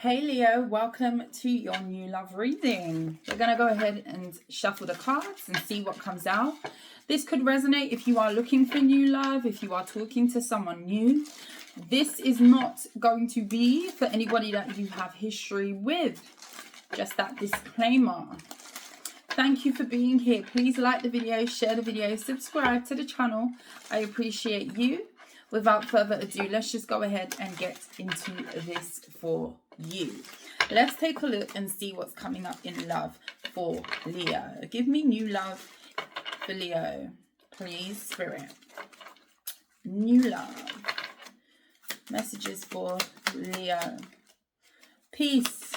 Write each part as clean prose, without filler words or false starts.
Hey Leo, welcome to your new love reading. We're going to go ahead and shuffle the cards and see what comes out. This could resonate if you are looking for new love, if you are talking to someone new. This is not going to be for anybody that you have history with. Just that disclaimer. Thank you for being here. Please like the video, share the video, subscribe to the channel. I appreciate you. Without further ado, let's just go ahead and get into this for you. Let's take a look and see what's coming up in love for Leo. Give me new love for Leo, please, Spirit. New love. Messages for Leo. Peace.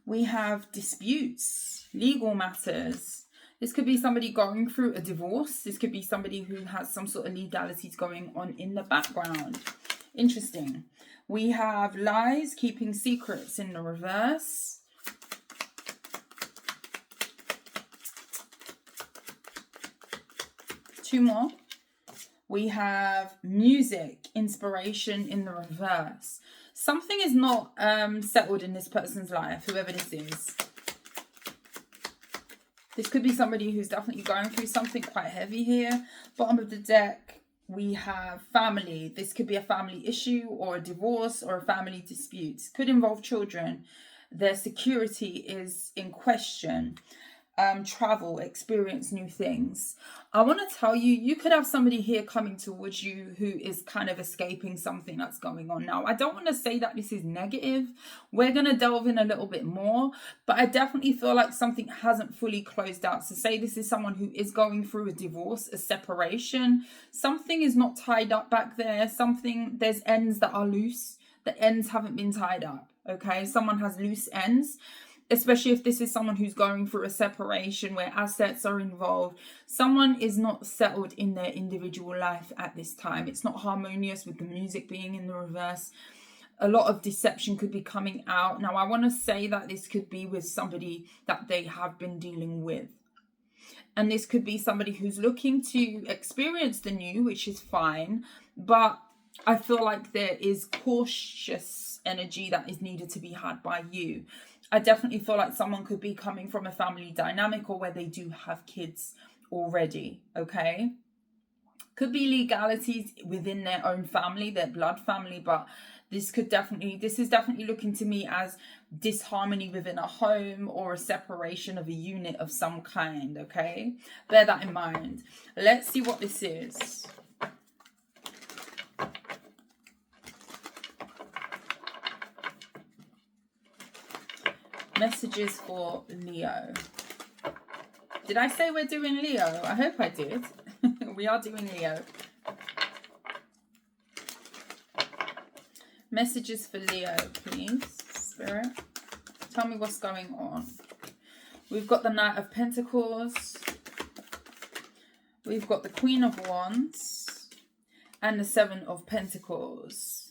We have disputes, legal matters. This could be somebody going through a divorce. This could be somebody who has some sort of legalities going on in the background. Interesting. We have lies, keeping secrets in the reverse. Two more. We have music, inspiration in the reverse. Something is not settled in this person's life, whoever this is. This could be somebody who's definitely going through something quite heavy here. Bottom of the deck, we have family. This could be a family issue or a divorce or a family dispute. Could involve children. Their security is in question. Travel, experience new things. I want to tell you, you could have somebody here coming towards you who is kind of escaping something that's going on. Now, I don't want to say that this is negative. We're going to delve in a little bit more, but I definitely feel like something hasn't fully closed out. So say this is someone who is going through a divorce, a separation. Something is not tied up back there. There's ends that are loose. The ends haven't been tied up, okay? Someone has loose ends. Especially if this is someone who's going through a separation where assets are involved. Someone is not settled in their individual life at this time. It's not harmonious with the music being in the reverse. A lot of deception could be coming out. Now, I want to say that this could be with somebody that they have been dealing with. And this could be somebody who's looking to experience the new, which is fine. But I feel like there is cautious energy that is needed to be had by you. I definitely feel like someone could be coming from a family dynamic or where they do have kids already, okay? Could be legalities within their own family, their blood family, but this is definitely looking to me as disharmony within a home or a separation of a unit of some kind, okay? Bear that in mind. Let's see what this is. Messages for Leo. Did I say we're doing Leo? I hope I did. We are doing Leo. Messages for Leo, please, Spirit. Tell me what's going on. We've got the Knight of Pentacles. We've got the Queen of Wands. And the Seven of Pentacles.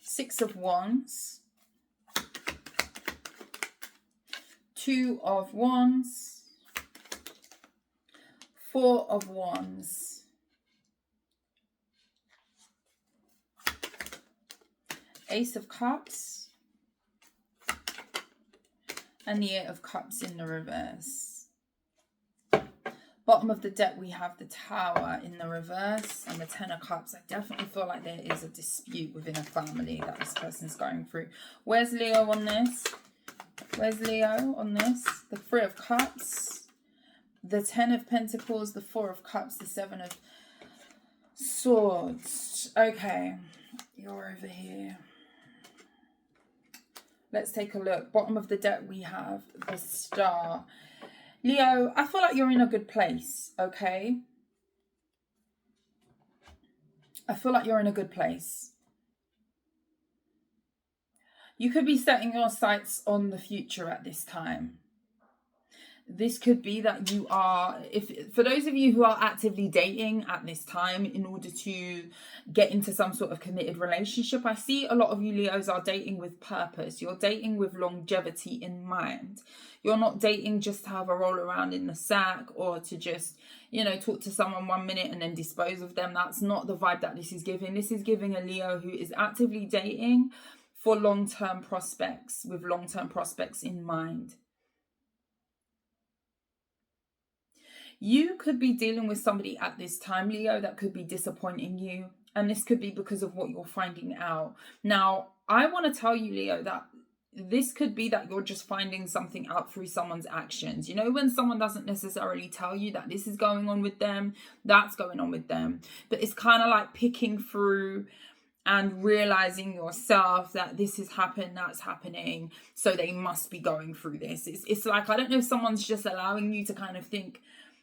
Six of Wands, Two of Wands, Four of Wands, Ace of Cups, and the Eight of Cups in the reverse. Bottom of the deck, we have the Tower in the reverse and the Ten of Cups. I definitely feel like there is a dispute within a family that this person's going through. Where's Leo on this? Where's Leo on this? The Three of Cups, the Ten of Pentacles, the Four of Cups, the Seven of Swords. Okay, you're over here. Let's take a look. Bottom of the deck, we have the Star. Leo, I feel like you're in a good place, okay? I feel like you're in a good place. You could be setting your sights on the future at this time. this could be that you are, if for those of you who are actively dating at this time in order to get into some sort of committed relationship, I see a lot of you Leos are dating with purpose. You're dating with longevity in mind. You're not dating just to have a roll around in the sack or to just, you know, talk to someone 1 minute and then dispose of them. That's not the vibe that this is giving. This is giving a Leo who is actively dating for long-term prospects, with long-term prospects in mind. You could be dealing with somebody at this time, Leo, that could be disappointing you. And this could be because of what you're finding out. Now, I want to tell you, Leo, that this could be that you're just finding something out through someone's actions. You know, when someone doesn't necessarily tell you that this is going on with them, that's going on with them. But it's kind of like picking through and realizing yourself that this has happened, that's happening, so they must be going through this. It's like, I don't know if someone's just allowing you to kind of think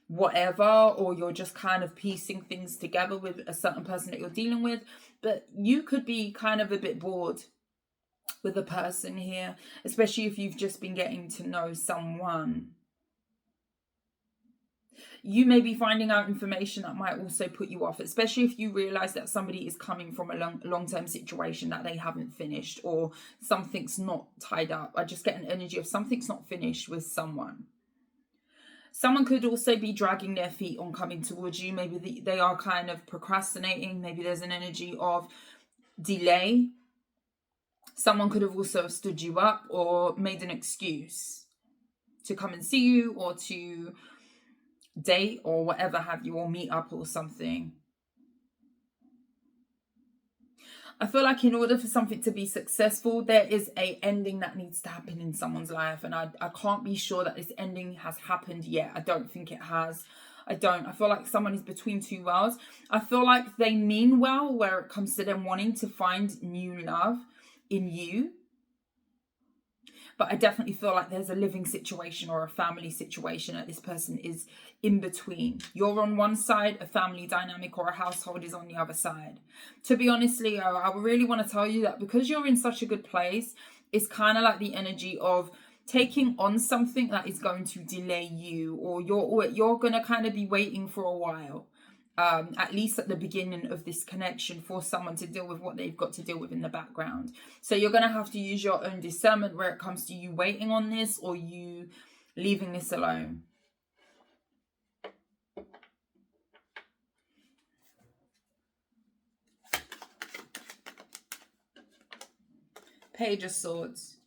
whatever, or you're just kind of piecing things together with a certain person that you're dealing with, but you could be kind of a bit bored with a person here, especially if you've just been getting to know someone. You may be finding out information that might also put you off, especially if you realize that somebody is coming from a long-term situation that they haven't finished, or something's not tied up. I just get an energy of something's not finished with someone. Someone could also be dragging their feet on coming towards you. Maybe they are kind of procrastinating. Maybe there's an energy of delay. Someone could have also stood you up or made an excuse to come and see you, or to date or whatever have you, or meet up or something. I feel like in order for something to be successful, there is a ending that needs to happen in someone's life. And I can't be sure that this ending has happened yet. I don't think it has. I feel like someone is between two worlds. I feel like they mean well where it comes to them wanting to find new love in you. But I definitely feel like there's a living situation or a family situation that this person is in between. You're on one side, a family dynamic or a household is on the other side. To be honest, Leo, I really want to tell you that because you're in such a good place, it's kind of like the energy of taking on something that is going to delay you, or you're going to kind of be waiting for a while. At least at the beginning of this connection, for someone to deal with what they've got to deal with in the background. So you're going to have to use your own discernment where it comes to you waiting on this or you leaving this alone. Page of Swords.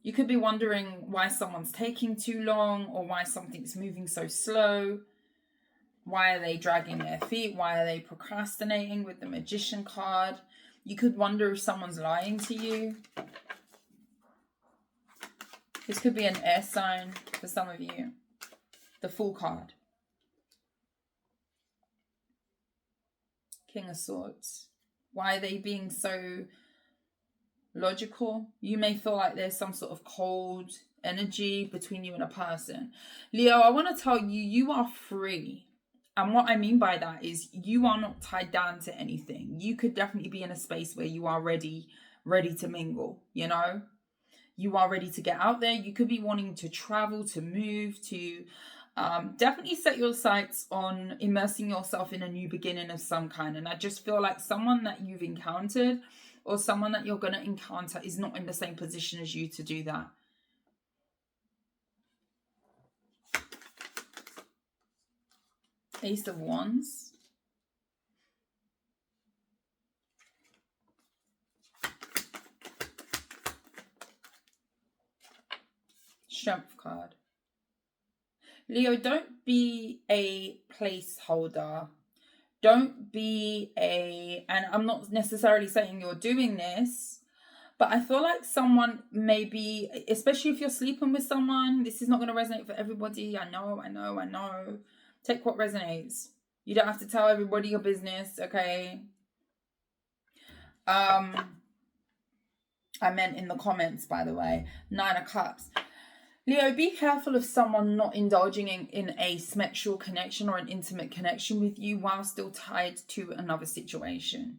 You could be wondering why someone's taking too long, or why something's moving so slow. Why are they dragging their feet? Why are they procrastinating with the Magician card? You could wonder if someone's lying to you. This could be an air sign for some of you. The Fool card. King of Swords. Why are they being so logical? You may feel like there's some sort of cold energy between you and a person. Leo, I want to tell you, you are free. And what I mean by that is you are not tied down to anything. You could definitely be in a space where you are ready to mingle, you know? You are ready to get out there. You could be wanting to travel, to move, to definitely set your sights on immersing yourself in a new beginning of some kind. And I just feel like someone that you've encountered or someone that you're going to encounter is not in the same position as you to do that. Ace of Wands. Strength card. Leo, don't be a placeholder. Don't be and I'm not necessarily saying you're doing this, but I feel like someone maybe, especially if you're sleeping with someone, this is not going to resonate for everybody. I know. Take what resonates. You don't have to tell everybody your business, okay? I meant in the comments, by the way. 9 of Cups. Leo, be careful of someone not indulging in a sexual connection or an intimate connection with you while still tied to another situation.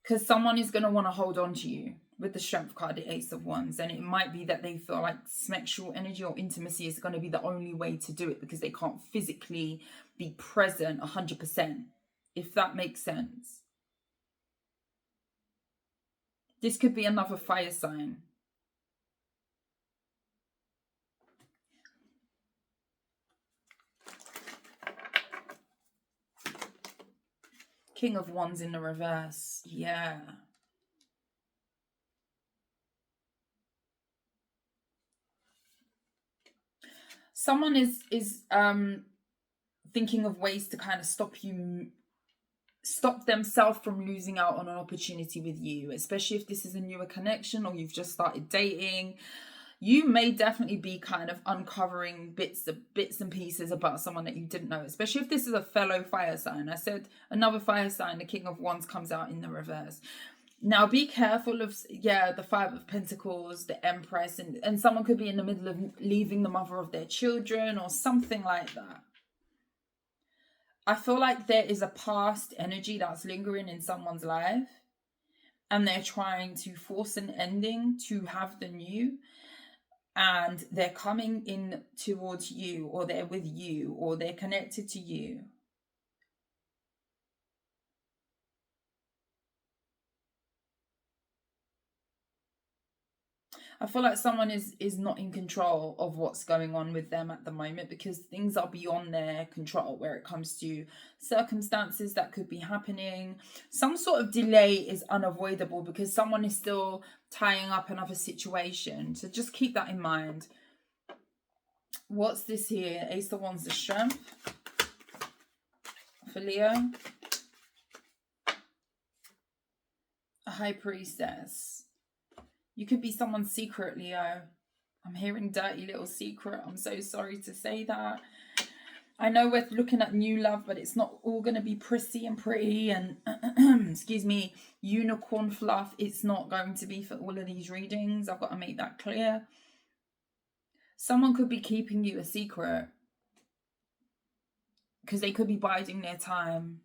Because someone is going to want to hold on to you. with the Strength card, the Ace of Wands. And it might be that they feel like sexual energy or intimacy is going to be the only way to do it because they can't physically be present 100%, if that makes sense. This could be another fire sign. King of Wands in the reverse. Yeah. Someone is thinking of ways to kind of stop themselves from losing out on an opportunity with you, especially if this is a newer connection or you've just started dating. You may definitely be kind of uncovering bits and pieces about someone that you didn't know, especially if this is a fellow fire sign. I said another fire sign, the King of Wands comes out in the reverse. Now, be careful of, the Five of Pentacles, the Empress, and someone could be in the middle of leaving the mother of their children or something like that. I feel like there is a past energy that's lingering in someone's life and they're trying to force an ending to have the new, and they're coming in towards you, or they're with you, or they're connected to you. I feel like someone is not in control of what's going on with them at the moment because things are beyond their control where it comes to circumstances that could be happening. Some sort of delay is unavoidable because someone is still tying up another situation. So just keep that in mind. What's this here? Ace of Wands, the Strength for Leo. A High Priestess. You could be someone's secret, Leo. I'm hearing dirty little secret. I'm so sorry to say that. I know we're looking at new love, but it's not all going to be prissy and pretty and, excuse me, unicorn fluff. It's not going to be for all of these readings. I've got to make that clear. Someone could be keeping you a secret because they could be biding their time.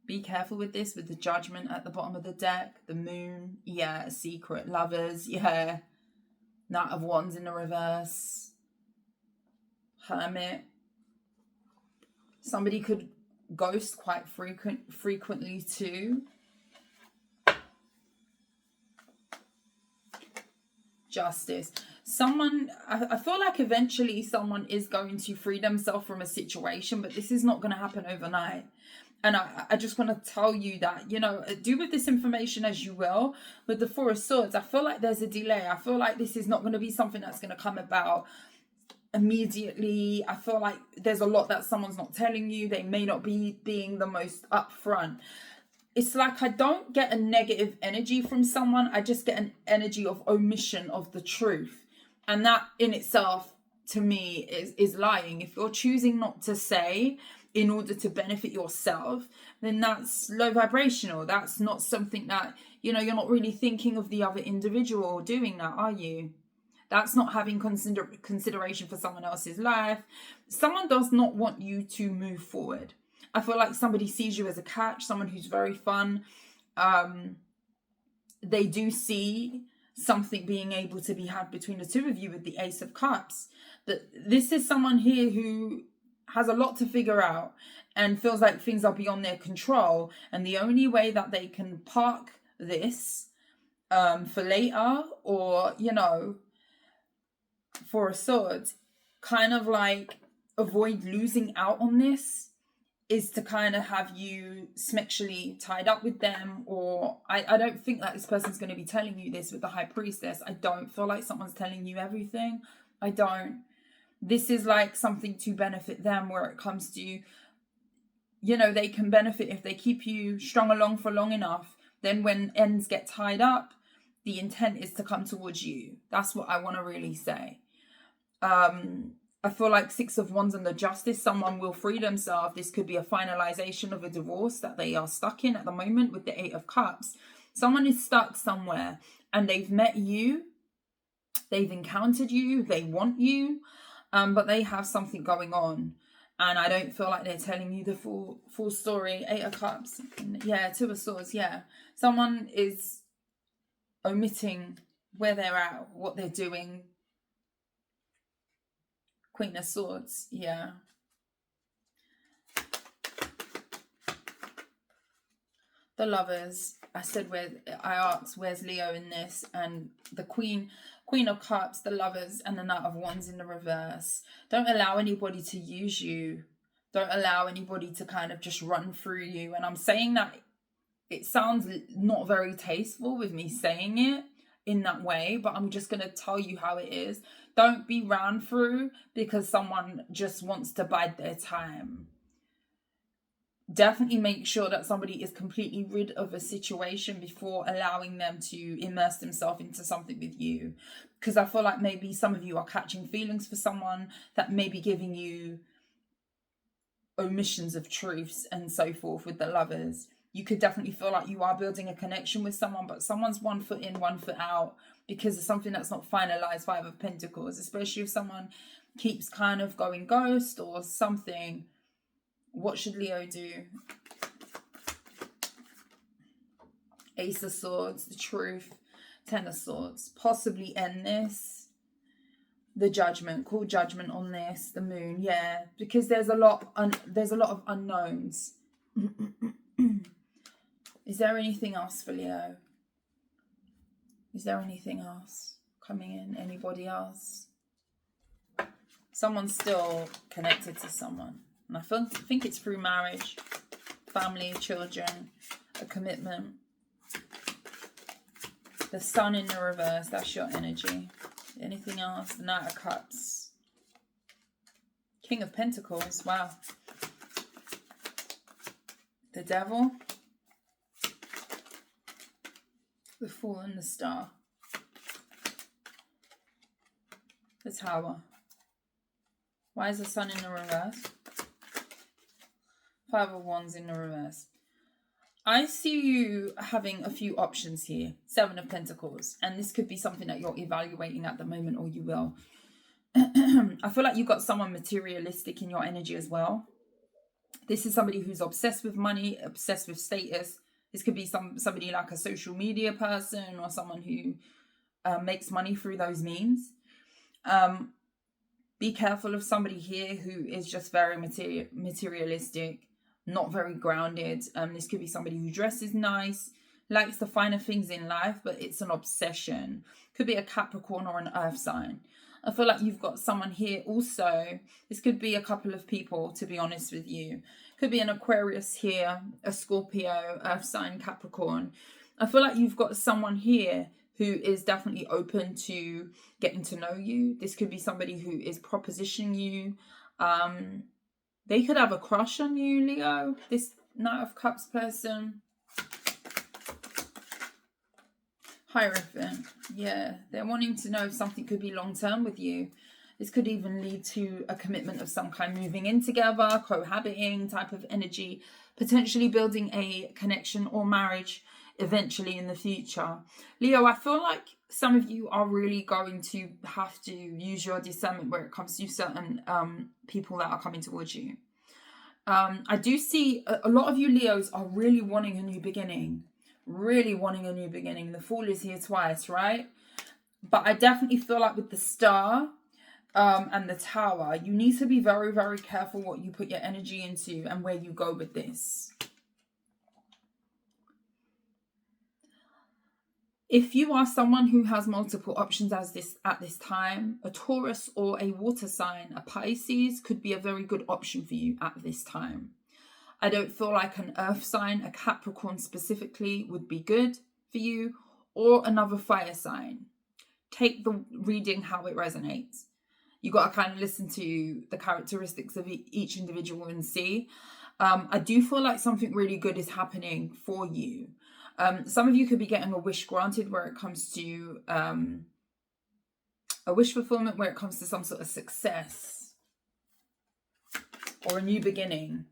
Be careful with this, with the Judgment at the bottom of the deck. The Moon, a secret. Lovers, Knight of Wands in the reverse. Hermit. Somebody could ghost quite frequently too. Justice. Someone, I feel like eventually someone is going to free themselves from a situation, but this is not going to happen overnight. And I just want to tell you that, do with this information as you will. With the Four of Swords, I feel like there's a delay. I feel like this is not going to be something that's going to come about immediately. I feel like there's a lot that someone's not telling you. They may not be being the most upfront. It's like I don't get a negative energy from someone. I just get an energy of omission of the truth. And that in itself, to me, is lying. If you're choosing not to say in order to benefit yourself, then that's low vibrational. That's not something that, you're not really thinking of the other individual doing that, are you? That's not having consideration for someone else's life. Someone does not want you to move forward. I feel like somebody sees you as a catch, someone who's very fun. They do see something being able to be had between the two of you with the Ace of Cups. But this is someone here who has a lot to figure out and feels like things are beyond their control. And the only way that they can park this for later, or, for a sword, kind of like avoid losing out on this, is to kind of have you sexually tied up with them. Or I don't think that this person's going to be telling you this with the High Priestess. I don't feel like someone's telling you everything. I don't. This is like something to benefit them, where it comes to, they can benefit if they keep you strung along for long enough. Then when ends get tied up, the intent is to come towards you. That's what I want to really say. I feel like Six of Wands and the Justice, someone will free themselves. This could be a finalization of a divorce that they are stuck in at the moment with the Eight of Cups. Someone is stuck somewhere and they've met you. They've encountered you. They want you. But they have something going on. and I don't feel like they're telling you the full story. 8 of Cups. Yeah, 2 of Swords. Yeah. Someone is omitting where they're at, what they're doing. Queen of Swords. Yeah. The Lovers. I asked, where's Leo in this? And the Queen of Cups, the Lovers, and the Knight of Wands in the reverse. Don't allow anybody to use you. Don't allow anybody to kind of just run through you. And I'm saying that it sounds not very tasteful with me saying it in that way, but I'm just going to tell you how it is. Don't be ran through because someone just wants to bide their time. Definitely make sure that somebody is completely rid of a situation before allowing them to immerse themselves into something with you. Because I feel like maybe some of you are catching feelings for someone that may be giving you omissions of truths and so forth with the Lovers. You could definitely feel like you are building a connection with someone, but someone's 1 foot in, 1 foot out because of something that's not finalized. 5 of Pentacles, especially if someone keeps kind of going ghost or something. What should Leo do? Ace of Swords, the Truth, 10 of Swords. Possibly end this. The Judgment, call judgment on this. The Moon, yeah, because there's a lot of unknowns. Is there anything else for Leo? Is there anything else coming in? Anybody else? Someone's still connected to someone. And I think it's through marriage, family, children, a commitment. The Sun in the reverse, that's your energy. Anything else? The Knight of Cups. King of Pentacles, wow. The Devil. The Fool and the Star. The Tower. Why is the Sun in the reverse? 5 of Wands in the reverse. I see you having a few options here. 7 of Pentacles. And this could be something that you're evaluating at the moment, or you will. I feel like you've got someone materialistic in your energy as well. This is somebody who's obsessed with money, obsessed with status. This could be somebody like a social media person or someone who makes money through those means. Be careful of somebody here who is just very materialistic, not very grounded. This could be somebody who dresses nice, likes the finer things in life, but it's an obsession. Could be a Capricorn or an earth sign. I feel like you've got someone here also. This could be a couple of people, to be honest with you. Could be an Aquarius here, a Scorpio, earth sign, Capricorn. I feel like you've got someone here who is definitely open to getting to know you. This could be somebody who is propositioning you. They could have a crush on you, Leo, this Knight of Cups person. Hierophant, yeah. They're wanting to know if something could be long-term with you. This could even lead to a commitment of some kind, moving in together, cohabiting type of energy, potentially building a connection or marriage eventually in the future. Leo, I feel like some of you are really going to have to use your discernment where it comes to certain people that are coming towards you. I do see a lot of you Leos are really wanting a new beginning. Really wanting a new beginning. The Fool is here twice, right? But I definitely feel like with the Star and the Tower, you need to be very, very careful what you put your energy into and where you go with this. If you are someone who has multiple options at this time, a Taurus or a water sign, a Pisces could be a very good option for you at this time. I don't feel like an earth sign, a Capricorn specifically, would be good for you, or another fire sign. Take the reading how it resonates. You got to kind of listen to the characteristics of each individual and see. I do feel like something really good is happening for you. Some of you could be getting a wish granted where it comes to a wish fulfillment, where it comes to some sort of success or a new beginning.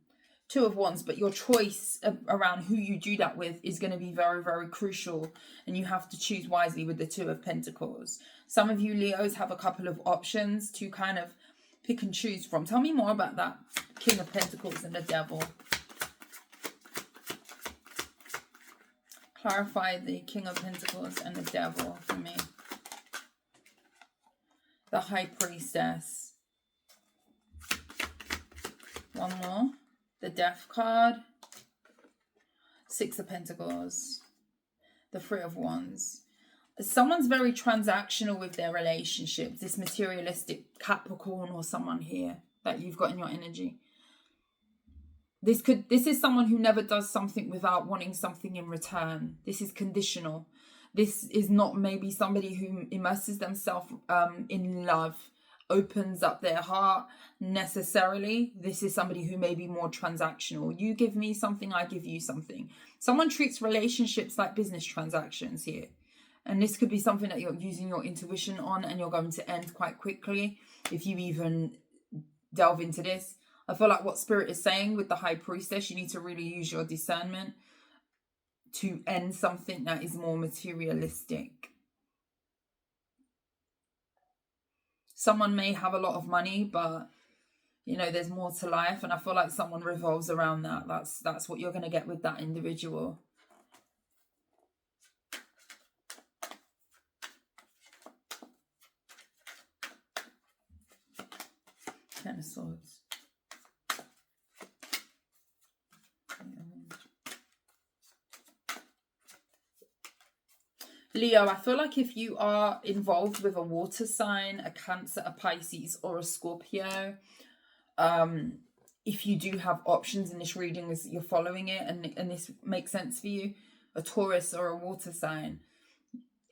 2 of Wands, but your choice around who you do that with is going to be very, very crucial, and you have to choose wisely with the 2 of Pentacles. Some of you Leos have a couple of options to kind of pick and choose from. Tell me more about that King of Pentacles and the Devil. Clarify the King of Pentacles and the Devil for me. The High Priestess. One more. The Death card. Six of Pentacles. The Three of Wands. Someone's very transactional with their relationships. This materialistic Capricorn or someone here that you've got in your energy. This is someone who never does something without wanting something in return. This is conditional. This is not maybe somebody who immerses themselves in love, opens up their heart necessarily. This is somebody who may be more transactional. You give me something, I give you something. Someone treats relationships like business transactions here. And this could be something that you're using your intuition on and you're going to end quite quickly if you even delve into this. I feel like what Spirit is saying with the High Priestess, you need to really use your discernment to end something that is more materialistic. Someone may have a lot of money, but you know, there's more to life. And I feel like someone revolves around that. That's what you're going to get with that individual. Ten of Swords. Leo, I feel like if you are involved with a water sign, a Cancer, a Pisces, or a Scorpio, if you do have options in this reading as you're following it and this makes sense for you, a Taurus or a water sign,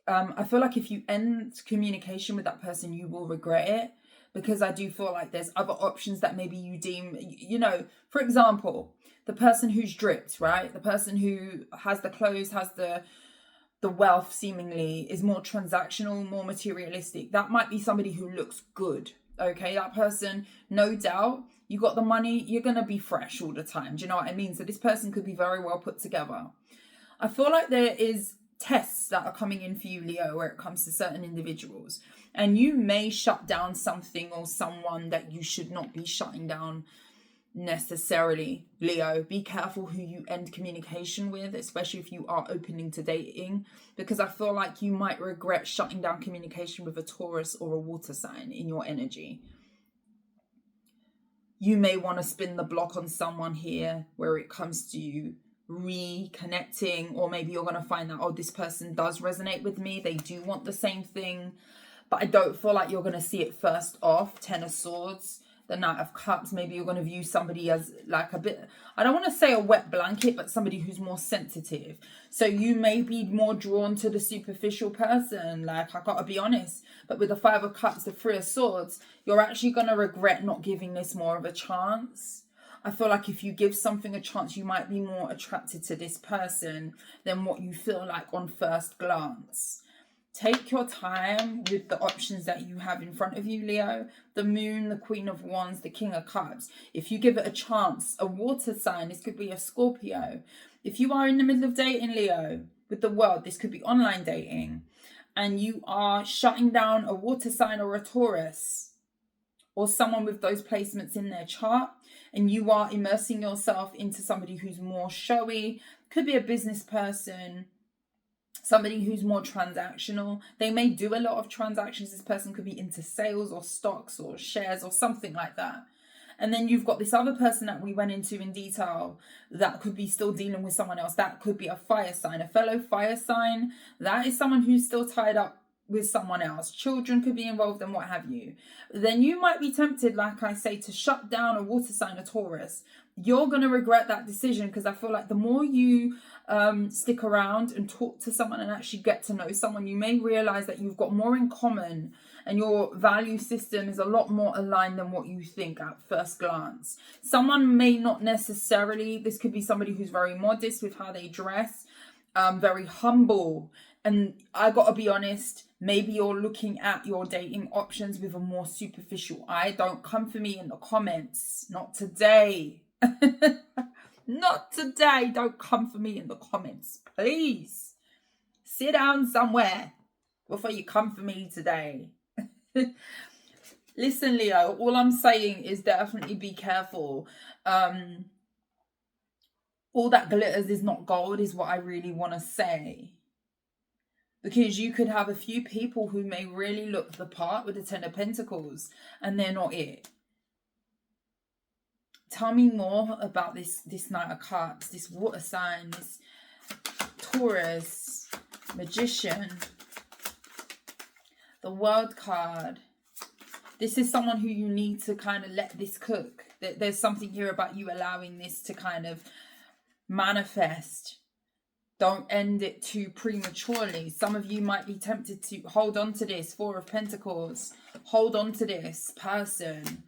I feel like if you end communication with that person, you will regret it. Because I do feel like there's other options that maybe you deem, you know, for example, the person who's dripped, right? The person who has the clothes, has the wealth seemingly, is more transactional, more materialistic. That might be somebody who looks good, okay? That person, no doubt, you got the money, you're going to be fresh all the time. Do you know what I mean? So this person could be very well put together. I feel like there is tests that are coming in for you, Leo, where it comes to certain individuals. And you may shut down something or someone that you should not be shutting down necessarily, Leo. Be careful who you end communication with, especially if you are opening to dating, because I feel like you might regret shutting down communication with a Taurus or a water sign in your energy. You may want to spin the block on someone here where it comes to you reconnecting, or maybe you're going to find that, oh, this person does resonate with me, they do want the same thing, but I don't feel like you're going to see it first off. Ten of Swords, the Knight of Cups, maybe you're going to view somebody as like a bit, I don't want to say a wet blanket, but somebody who's more sensitive. So you may be more drawn to the superficial person, like, I gotta be honest. But with the Five of Cups, the Three of Swords, you're actually going to regret not giving this more of a chance. I feel like if you give something a chance, you might be more attracted to this person than what you feel like on first glance. Take your time with the options that you have in front of you, Leo. The Moon, the Queen of Wands, the King of Cups. If you give it a chance, a water sign, this could be a Scorpio. If you are in the middle of dating, Leo, with the World, this could be online dating, and you are shutting down a water sign or a Taurus, or someone with those placements in their chart, and you are immersing yourself into somebody who's more showy, could be a business person, somebody who's more transactional. They may do a lot of transactions. This person could be into sales or stocks or shares or something like that. And then you've got this other person that we went into in detail that could be still dealing with someone else. That could be a fire sign, a fellow fire sign. That is someone who's still tied up with someone else. Children could be involved and what have you. Then you might be tempted, like I say, to shut down a water sign, a Taurus. You're going to regret that decision, because I feel like the more you stick around and talk to someone and actually get to know someone, you may realize that you've got more in common and your value system is a lot more aligned than what you think at first glance. Someone may not necessarily, this could be somebody who's very modest with how they dress, very humble. And I got to be honest, maybe you're looking at your dating options with a more superficial eye. Don't come for me in the comments. Not today. Not today. Don't come for me in the comments, please. Sit down somewhere before you come for me today. Listen, Leo, all I'm saying is definitely be careful. All that glitters is not gold is what I really want to say. Because you could have a few people who may really look the part with the Ten of Pentacles and they're not it. Tell me more about this Knight of Cups, this water sign, this Taurus, Magician, the World card. This is someone who you need to kind of let this cook. There's something here about you allowing this to kind of manifest. Don't end it too prematurely. Some of you might be tempted to hold on to this. Four of Pentacles. Hold on to this person.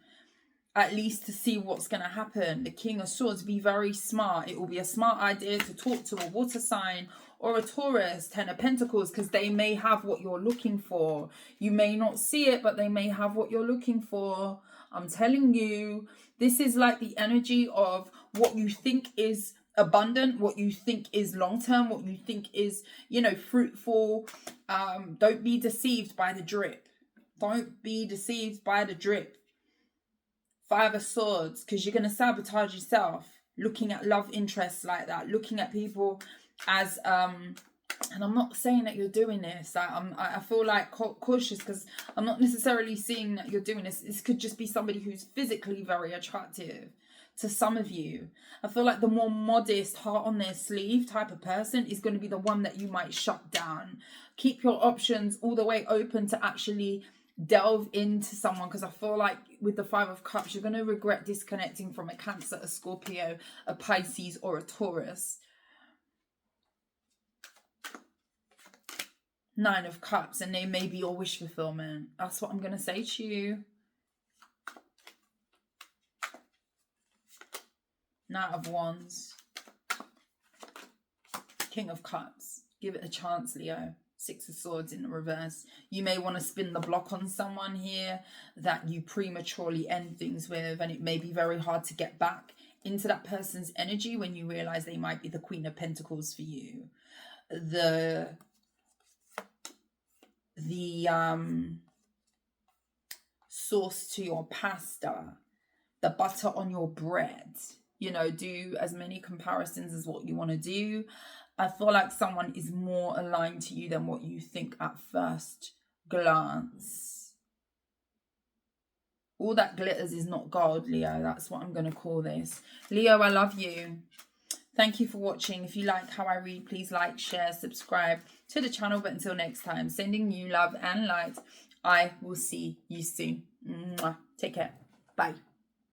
At least to see what's going to happen. The King of Swords. Be very smart. It will be a smart idea to talk to a water sign or a Taurus, Ten of Pentacles, because they may have what you're looking for. You may not see it, but they may have what you're looking for. I'm telling you, this is like the energy of what you think is abundant, what you think is long-term, what you think is, you know, fruitful. Don't be deceived by the drip. Don't be deceived by the drip. Five of Swords, because you're going to sabotage yourself looking at love interests like that, looking at people as and I'm not saying that you're doing this. I feel like cautious, because I'm not necessarily seeing that you're doing this. This could just be somebody who's physically very attractive to some of you. I feel like the more modest, heart on their sleeve type of person is going to be the one that you might shut down. Keep your options all the way open to actually delve into someone, because I feel like with the Five of Cups, you're going to regret disconnecting from a Cancer, a Scorpio, a Pisces, or a Taurus. Nine of Cups, and they may be your wish fulfillment. That's what I'm going to say to you. Knight of Wands. King of Cups. Give it a chance, Leo. Six of Swords in the reverse. You may want to spin the block on someone here that you prematurely end things with, and it may be very hard to get back into that person's energy when you realize they might be the Queen of Pentacles for you. The sauce to your pasta, the butter on your bread. You know, do as many comparisons as what you want to do. I feel like someone is more aligned to you than what you think at first glance. All that glitters is not gold, Leo. That's what I'm going to call this. Leo, I love you. Thank you for watching. If you like how I read, please like, share, subscribe to the channel. But until next time, sending you love and light. I will see you soon. Mwah. Take care. Bye.